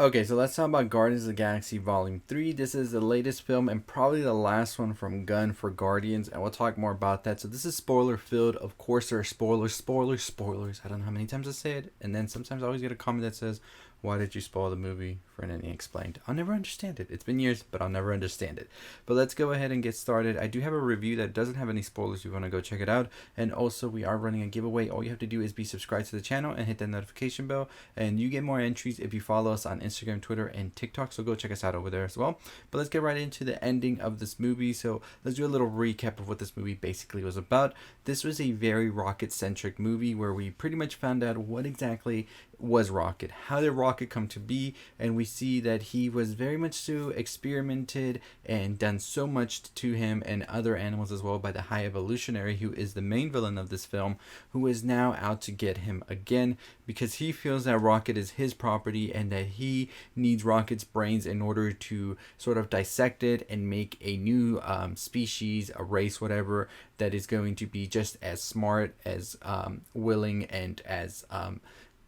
Okay, so let's talk about Guardians of the Galaxy Volume 3. This is the latest film and probably the last one from Gunn for Guardians, and we'll talk more about that. So this is spoiler filled. Of course, there are spoilers. I don't know how many times I say it, and then sometimes I always get a comment that says, "Why did you spoil the movie for an ending explained?" I'll never understand it. It's been years, but I'll never understand it. But let's go ahead and get started. I do have a review that doesn't have any spoilers if you want to go check it out. And also, we are running a giveaway. All you have to do is be subscribed to the channel and hit that notification bell, and you get more entries if you follow us on Instagram, Twitter, and TikTok. So go check us out over there as well. But let's get right into the ending of this movie. So let's do a little recap of what this movie basically was about. This was a very rocket-centric movie where we pretty much found out what exactly was Rocket, how did Rocket come to be, and we see that he was very much so experimented and done so much to him and other animals as well by the High Evolutionary, who is the main villain of this film, who is now out to get him again because he feels that Rocket is his property and that he needs Rocket's brains in order to sort of dissect it and make a new species, a race, whatever, that is going to be just as smart, as willing, and as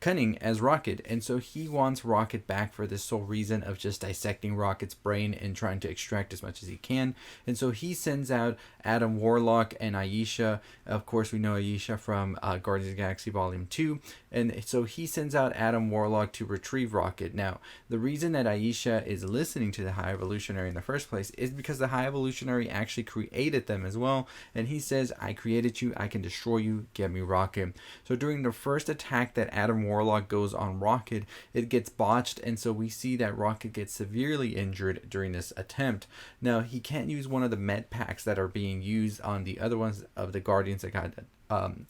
cunning as Rocket. And so he wants Rocket back for this sole reason of just dissecting Rocket's brain and trying to extract as much as he can. And so he sends out Adam Warlock and Aisha. Of course, we know Aisha from Guardians of the Galaxy Volume 2. And so he sends out Adam Warlock to retrieve Rocket. Now, the reason that Aisha is listening to the High Evolutionary in the first place is because the High Evolutionary actually created them as well. And he says, "I created you, I can destroy you, get me Rocket." So during the first attack that Adam Warlock goes on Rocket, it gets botched, and so we see that Rocket gets severely injured during this attempt. Now, he can't use one of the med packs that are being used on the other ones of the Guardians that got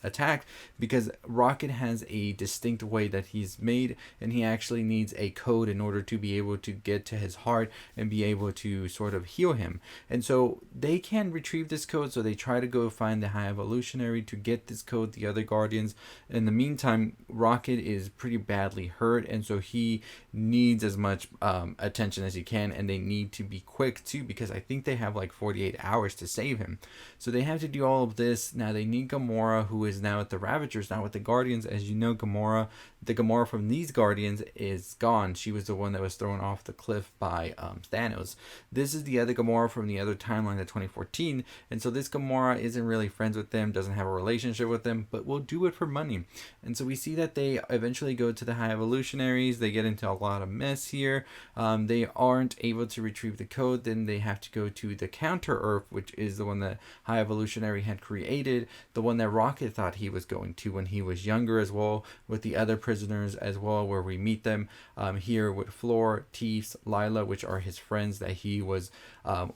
attacked, because Rocket has a distinct way that he's made, and he actually needs a code in order to be able to get to his heart and be able to sort of heal him. And so they can retrieve this code, so they try to go find the High Evolutionary to get this code, the other Guardians. In the meantime, Rocket is pretty badly hurt, and so he needs as much attention as he can, and they need to be quick too, because I think they have like 48 hours to save him. So they have to do all of this. Now they need Gamora, who is now at the Ravagers, now with the Guardians. As you know, the Gamora from these Guardians is gone. She was the one that was thrown off the cliff by Thanos. This is the other Gamora from the other timeline of 2014, and so this Gamora isn't really friends with them, doesn't have a relationship with them, but will do it for money. And so we see that they eventually go to the High Evolutionaries. They get into a lot of mess here. They aren't able to retrieve the code. Then they have to go to the Counter Earth, which is the one that High Evolutionary had created, the one that Rocket thought he was going to when he was younger as well, with the other prisoners as well, where we meet them here with Floor, Teefs, Lila, which are his friends that he was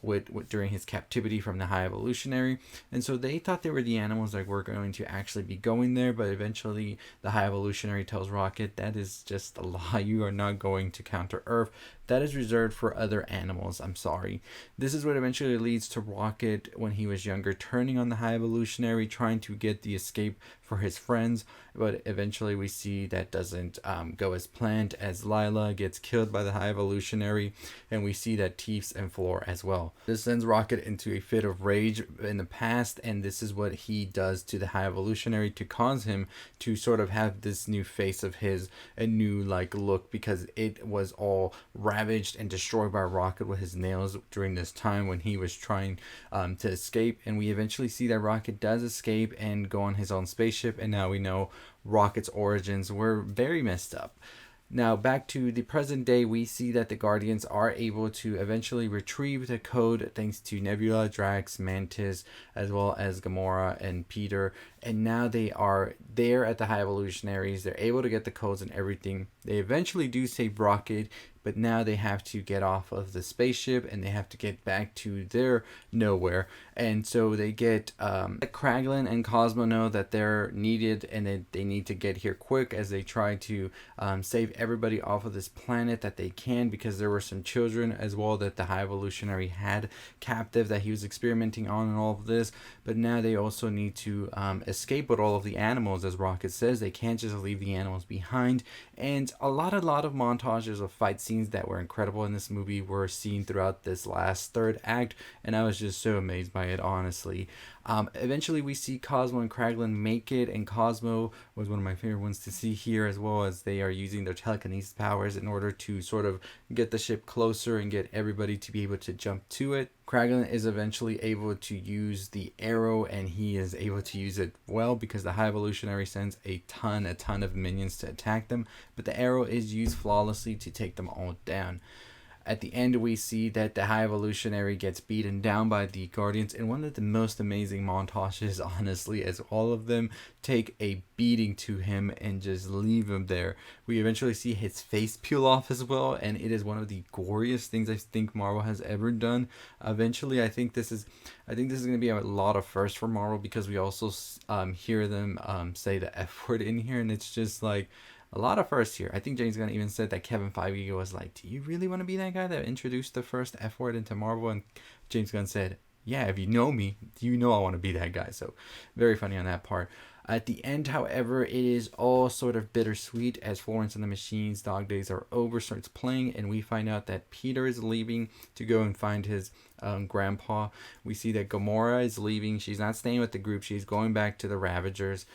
with during his captivity from the High Evolutionary. And so they thought they were the animals that were going to actually be going there, but eventually the High Evolutionary tells Rocket, "That is just a lie. You are not going to Counter Earth. That is reserved for other animals. I'm sorry." This is what eventually leads to Rocket, when he was younger, turning on the High Evolutionary, trying to get the escape for his friends. But eventually we see that doesn't go as planned, as Lila gets killed by the High Evolutionary, and we see that Teefs and Floor as well. This sends Rocket into a fit of rage in the past, and this is what he does to the High Evolutionary to cause him to sort of have this new face of his, a new like look, because it was all ravaged and destroyed by Rocket with his nails during this time when he was trying to escape. And we eventually see that Rocket does escape and go on his own spaceship, and now we know Rocket's origins were very messed up. Now, back to the present day, we see that the Guardians are able to eventually retrieve the code thanks to Nebula, Drax, Mantis, as well as Gamora and Peter. And now they are there at the High Evolutionaries. They're able to get the codes and everything. They eventually do save Rocket, but now they have to get off of the spaceship and they have to get back to their nowhere. And so they get Kraglin and Cosmo know that they're needed and they need to get here quick, as they try to save everybody off of this planet that they can, because there were some children as well that the High Evolutionary had captive that he was experimenting on and all of this. But now they also need to escape with all of the animals. As Rocket says, they can't just leave the animals behind. And a lot of montages of fight scenes that were incredible in this movie were seen throughout this last third act, and I was just so amazed by it, honestly. Eventually, we see Cosmo and Kraglin make it, and Cosmo was one of my favorite ones to see here, as well as they are using their telekinesis powers in order to sort of get the ship closer and get everybody to be able to jump to it. Kraglin is eventually able to use the arrow, and he is able to use it well because the High Evolutionary sends a ton of minions to attack them, but the arrow is used flawlessly to take them all down. At the end, we see that the High Evolutionary gets beaten down by the Guardians in one of the most amazing montages, honestly, as all of them take a beating to him and just leave him there. We eventually see his face peel off as well, and it is one of the goriest things I think Marvel has ever done. Eventually, I think this is going to be a lot of firsts for Marvel, because we also hear them say the F word in here, and it's just like a lot of firsts here. I think James Gunn even said that Kevin Feige was like, do you really want to be that guy that introduced the first F word into Marvel? And James Gunn said, yeah, if you know me, you know I want to be that guy. So very funny on that part. At the end, however, it is all sort of bittersweet as Florence and the Machine's Dog Days Are Over starts playing, and we find out that Peter is leaving to go and find his grandpa. We see that Gamora is leaving. She's not staying with the group. She's going back to the Ravagers.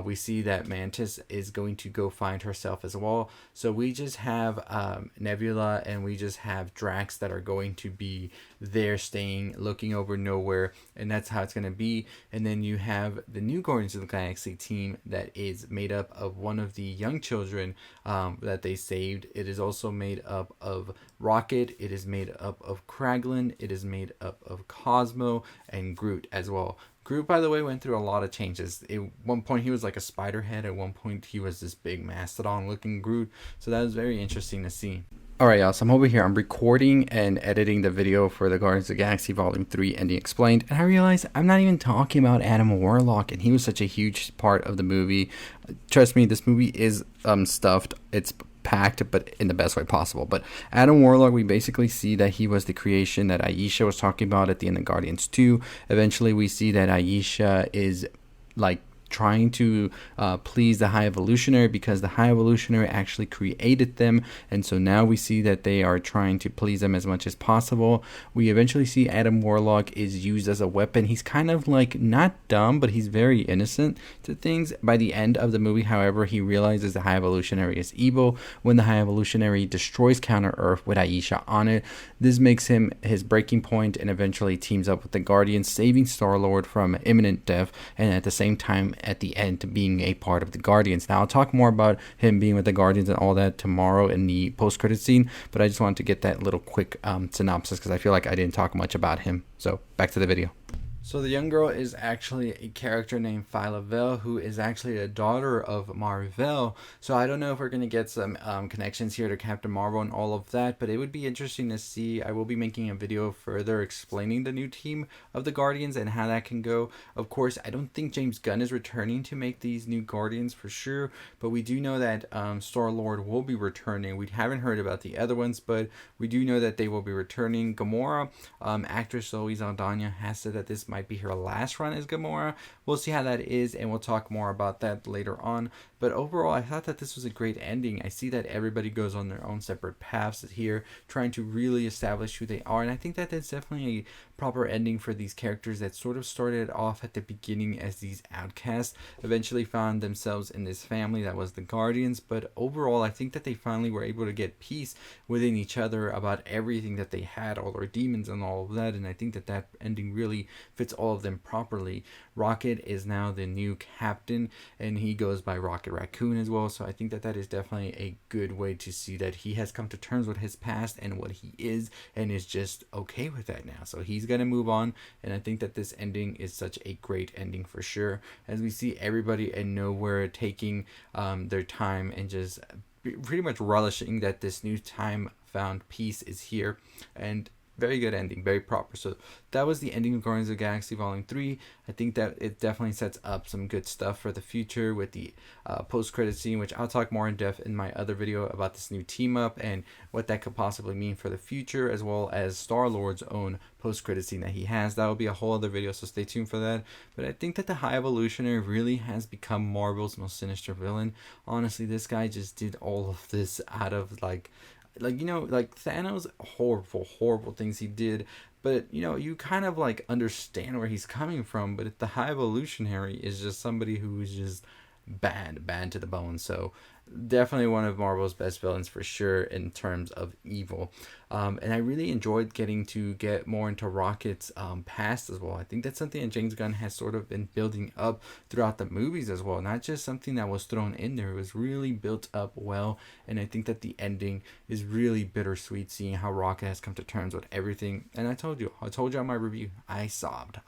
We see that Mantis is going to go find herself as well. So we just have Nebula and we just have Drax that are going to be there staying, looking over nowhere, and that's how it's going to be. And then you have the new Guardians of the Galaxy team that is made up of one of the young children that they saved. It is also made up of Rocket. It is made up of Kraglin. It is made up of Cosmo and Groot as well. Groot, by the way, went through a lot of changes. At one point, he was like a spider head. At one point, he was this big mastodon-looking Groot. So that was very interesting to see. Alright, y'all, so I'm over here. I'm recording and editing the video for the Guardians of the Galaxy Volume 3 Ending Explained. And I realized I'm not even talking about Adam Warlock, and he was such a huge part of the movie. Trust me, this movie is stuffed. It's packed, but in the best way possible. But Adam Warlock, we basically see that he was the creation that Aisha was talking about at the end of Guardians 2. Eventually, we see that Aisha is like trying to please the High Evolutionary, because the High Evolutionary actually created them, and so now we see that they are trying to please them as much as possible. We eventually see Adam Warlock is used as a weapon. He's kind of like not dumb, but he's very innocent to things. By the end of the movie, however, he realizes the High Evolutionary is evil. When the High Evolutionary destroys Counter-Earth with Aisha on it, this makes him his breaking point, and eventually teams up with the Guardians, saving Star-Lord from imminent death, and at the same time at the end to being a part of the Guardians. Now I'll talk more about him being with the Guardians and all that tomorrow in the post-credit scene, but I just wanted to get that little quick synopsis because I feel like I didn't talk much about him. So back to the video. So the young girl is actually a character named Phyla-Vell, who is actually a daughter of Mar-Vell. So I don't know if we're going to get some connections here to Captain Marvel and all of that, but it would be interesting to see. I will be making a video further explaining the new team of the Guardians and how that can go. Of course, I don't think James Gunn is returning to make these new Guardians for sure, but we do know that Star-Lord will be returning. We haven't heard about the other ones, but we do know that they will be returning. Gamora, actress Zoe Saldana, has said that this might be her last run as Gamora. We'll see how that is, and we'll talk more about that later on. But overall, I thought that this was a great ending. I see that everybody goes on their own separate paths here, trying to really establish who they are, and I think that that's definitely a proper ending for these characters that sort of started off at the beginning as these outcasts, eventually found themselves in this family that was the Guardians. But overall, I think that they finally were able to get peace within each other about everything that they had, all their demons and all of that, and I think that that ending really fits all of them properly. Rocket is now the new captain, and he goes by Rocket Raccoon as well, so I think that that is definitely a good way to see that he has come to terms with his past and what he is, and is just okay with that now. So he's gonna move on, and I think that this ending is such a great ending for sure, as we see everybody in Nowhere taking their time and just pretty much relishing that this new time found peace is here. And Very good ending, very proper. So that was the ending of Guardians of the Galaxy Volume 3. I think that it definitely sets up some good stuff for the future with the post-credit scene, which I'll talk more in depth in my other video about this new team up and what that could possibly mean for the future, as well as Star-Lord's own post-credit scene that he has. That will be a whole other video, so stay tuned for that. But I think that the High Evolutionary really has become Marvel's most sinister villain. Honestly, this guy just did all of this out of like Thanos, horrible things he did, but you kind of like understand where he's coming from. But the High Evolutionary is just somebody who is just bad to the bone. So definitely one of Marvel's best villains for sure in terms of evil. And I really enjoyed getting to get more into Rocket's past as well. I think that's something that James Gunn has sort of been building up throughout the movies as well. Not just something that was thrown in there. It was really built up well. And I think that the ending is really bittersweet, seeing how Rocket has come to terms with everything. And I told you on my review, I sobbed.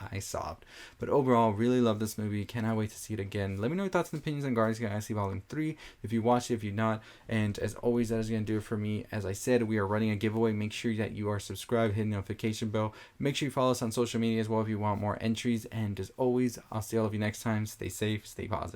But overall, really love this movie. Cannot wait to see it again. Let me know your thoughts and opinions on Guardians of the Galaxy Volume 3. If you watched it, if you're not. And as always, that is going to do it for me. As I said, we are running a giveaway. Make sure that you are subscribed, hit the notification bell. Make sure you follow us on social media as well if you want more entries. And as always, I'll see all of you next time. Stay safe, stay positive.